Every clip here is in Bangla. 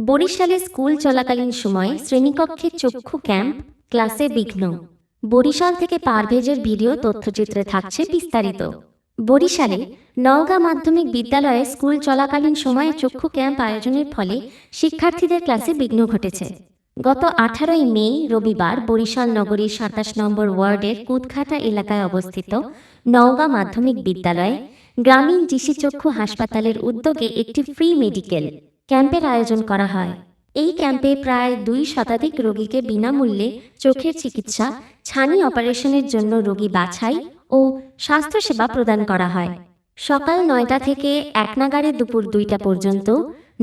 বরিশালে স্কুল চলাকালীন সময়ে শ্রেণীকক্ষে চক্ষু ক্যাম্প, ক্লাসে বিঘ্ন। বরিশাল থেকে পারভেজের ভিডিও তথ্যচিত্রে থাকছে বিস্তারিত। বরিশালে নওগাঁ মাধ্যমিক বিদ্যালয়ে স্কুল চলাকালীন সময়ে চক্ষু ক্যাম্প আয়োজনের ফলে শিক্ষার্থীদের ক্লাসে বিঘ্ন ঘটেছে। গত 18 মে রবিবার বরিশাল নগরীর 27 নম্বর ওয়ার্ডের কুদঘাটা এলাকায় অবস্থিত নওগাঁ মাধ্যমিক বিদ্যালয়ে গ্রামীণ জিসি চক্ষু হাসপাতালের উদ্যোগে একটি ফ্রি মেডিকেল ক্যাম্পের আয়োজন করা হয়। এই ক্যাম্পে প্রায় 2 শতাধিক রোগীকে বিনামূল্যে চোখের চিকিৎসা, ছানি অপারেশনের জন্য রোগী বাছাই ও স্বাস্থ্যসেবা প্রদান করা হয়। সকাল 9টা থেকে 1 নাগাড়ে দুপুর 2টা পর্যন্ত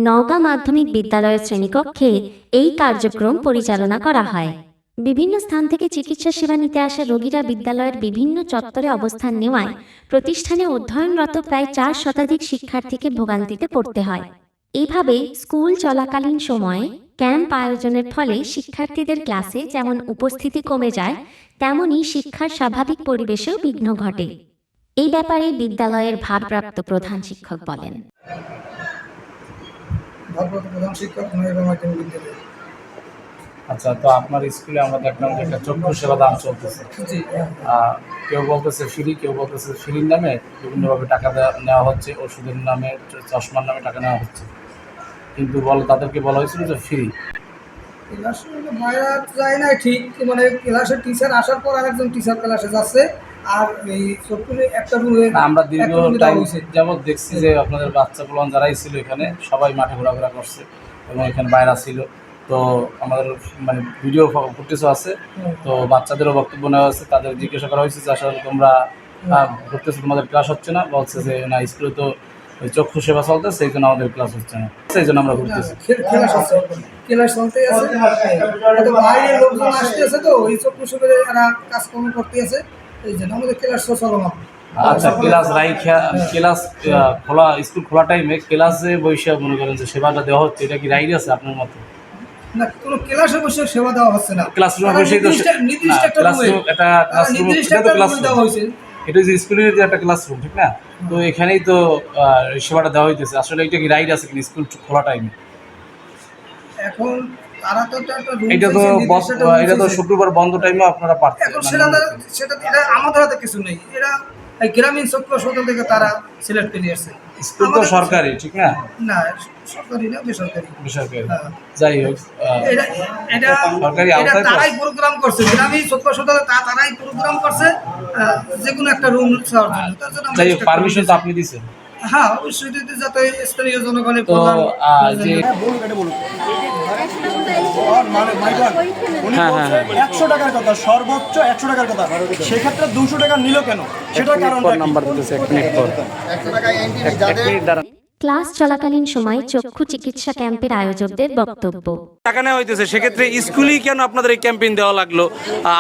নওগাঁ মাধ্যমিক বিদ্যালয়ের শ্রেণীকক্ষে এই কার্যক্রম পরিচালনা করা হয়। বিভিন্ন স্থান থেকে চিকিৎসা সেবা নিতে আসা রোগীরা বিদ্যালয়ের বিভিন্ন চত্বরে অবস্থান নেওয়ায় প্রতিষ্ঠানে অধ্যয়নরত প্রায় 4 শতাধিক শিক্ষার্থীকে ভোগান্তিতে পড়তে হয়। এইভাবে স্কুল চলাকালীন সময়ে ক্যাম্প আয়োজনের ফলে শিক্ষার্থীদের ক্লাসে যেমন উপস্থিতি কমে যায়, তেমনি শিক্ষার স্বাভাবিক পরিবেশেও বিঘ্ন ঘটে। এই ব্যাপারে বিদ্যালয়ের ভারপ্রাপ্ত প্রধান শিক্ষক বলেন, আচ্ছা, তো আপনার স্কুলে আমরা দেখলাম যে একটা চক্ষু সেবা দান চলতেছে। কেউ বলতেছে ফ্রি, কেউ বলতেছে ফ্রির নামে বিভিন্নভাবে টাকা নেওয়া হচ্ছে, ওষুধের নামে, চশমার নামে টাকা নেওয়া হচ্ছে, কিন্তু তাদেরকে বলা হয়েছিল যে ফ্রি। ক্লাসে ভাড়া যায় না ঠিক, মানে ক্লাসের টিচার আসার পর আরেকজন টিচার ক্লাসে যাচ্ছে, আর এই চক্ষুরে একটা রুমে আমরা দীর্ঘ টাইম যেমন দেখছি যে আপনাদের বাচ্চা পোলান যারাই ছিল এখানে সবাই মাঠে ঘোরাফেরা করছে এবং এখানে বাইরা ছিল। তো আমাদের মানে ভিডিও ফুটেজও আছে, তো বাচ্চাদেরও বক্তব্য নেওয়া আছে। তাদের জিজ্ঞাসা করা হয়েছে যে আসলে তোমরা ঘুরতেছো, তোমাদের ক্লাস হচ্ছে না? বলছে যে না, স্কুলে তো ওই চক্ষু সেবা চলতে, সেই জন্য আমাদের ক্লাস হচ্ছে না, সেই জন্য আমরা ঘুরতেছি। ক্লাস চলতে আছে, বাইরে লোকজন আসতেছে, তো ওই চক্ষু সেবারে এরা কাজকর্ম করতে আছে, এই জন্য আমাদের ক্লাস চলমান। আচ্ছা, ক্লাস রাইখা ক্লাস খোলা, স্কুল খোলা টাইমে ক্লাসে বসে মনে করেন যে সেবাটা দেওয়া হচ্ছে, এটা কি রাইট আছে আপনার মতে? না, কোনো ক্লাসে বসে সেবা দেওয়া হচ্ছে না। ক্লাসরুমে বসেই তো নির্দিষ্ট একটা ক্লাসরুম, এটা ক্লাসরুম, এটা তো ক্লাসরুম দেওয়া হয়েছে, এটা যে স্কুলের যে একটা ক্লাসরুম, ঠিক না? তো এখানেই তো সেবাটা দেওয়া হইতেছে। আসলে এটা কি রাইট আছে কি স্কুল খোলা টাইমে? এখন তারা তো এটা তো শুক্রবার বন্ধ টাইমে আপনারা পারতেন। এখন সেটা আমাদের হাতে কিছু নেই, এরা এই গ্রামীণ চক্ষু হাসপাতাল থেকে তারা সিলেক্ট করে আসছে। স্কুল তো সরকারি, ঠিক না? না, সরকারি না, বেসরকারি। যাই হোক, এটা সরকারি আওতায় তারাই প্রোগ্রাম করছে, গ্রামীণ চক্ষু হাসপাতালে তারাই প্রোগ্রাম করছে যে কোনো একটা রুম চাওয়ার জন্য। তার জন্য যাই হোক, পারমিশন তো আপনি দিয়েছেন? হ্যাঁ, অবশ্যই দিতে, যাতে স্থানীয় জনগণের তো যে 100 টাকার কথা, সর্বোচ্চ 100 টাকার কথা, সেক্ষেত্রে 200 টাকা নিল কেন? সেটার কারণ নাম্বার দিতেছে 1 মিনিট পর। ক্লাস চলাকালীন সময়ে চক্ষু চিকিৎসা ক্যাম্পের আয়োজকদের বক্তব্য, টাকা নেওয়া হইতেছে, সেক্ষেত্রে স্কুলেই কেন আপনাদের এই ক্যাম্পেইন দেওয়া লাগলো?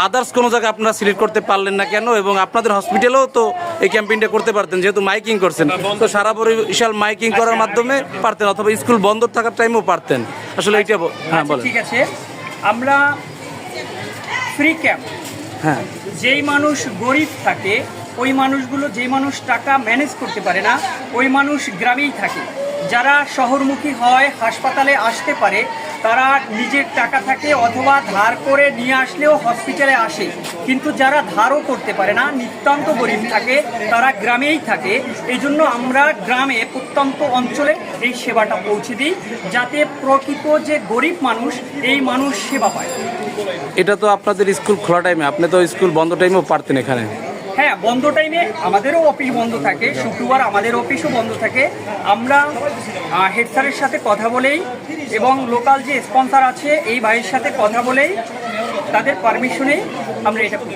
আদার্স কোনো জায়গায় আপনারা সিলেক্ট করতে পারলেন না কেন? এবং আপনাদের হসপিটালেও তো এই ক্যাম্পেইনটা করতে পারতেন, যেহেতু মাইকিং করছেন, তো সারা বরিশাল মাইকিং করার মাধ্যমে পারতেন, অথবা স্কুল বন্ধ থাকার টাইমেও পারতেন। আসলে এইটা হ্যাঁ বলেন। ঠিক আছে, আমরা ফ্রি ক্যাম্প, হ্যাঁ, যেই মানুষ গরিব থাকে, ওই মানুষগুলো, যেই মানুষ টাকা ম্যানেজ করতে পারে না, ওই মানুষ গ্রামেই থাকে। যারা শহরমুখী হয়, হাসপাতালে আসতে পারে, তারা নিজের টাকা থাকে অথবা ধার করে নিয়ে আসলেও হসপিটালে আসে। কিন্তু যারা ধারও করতে পারে না, নিতান্ত গরিব থাকে, তারা গ্রামেই থাকে। এই জন্য আমরা গ্রামে, প্রত্যন্ত অঞ্চলে এই সেবাটা পৌঁছে দিই, যাতে প্রকৃত যে গরিব মানুষ, এই মানুষ সেবা পায়। এটা তো আপনাদের স্কুল খোলা টাইমে, আপনি তো স্কুল বন্ধ টাইমেও পারতেন এখানে। হ্যাঁ, বন্ধ টাইমে আমাদেরও অফিস বন্ধ থাকে, শুক্রবার আমাদের অফিসও বন্ধ থাকে। আমরা হেড স্যারের সাথে কথা বলেই এবং লোকাল যে স্পন্সর আছে এই ভাইয়ের সাথে কথা বলেই, তাদের পারমিশনেই আমরা এটা করি।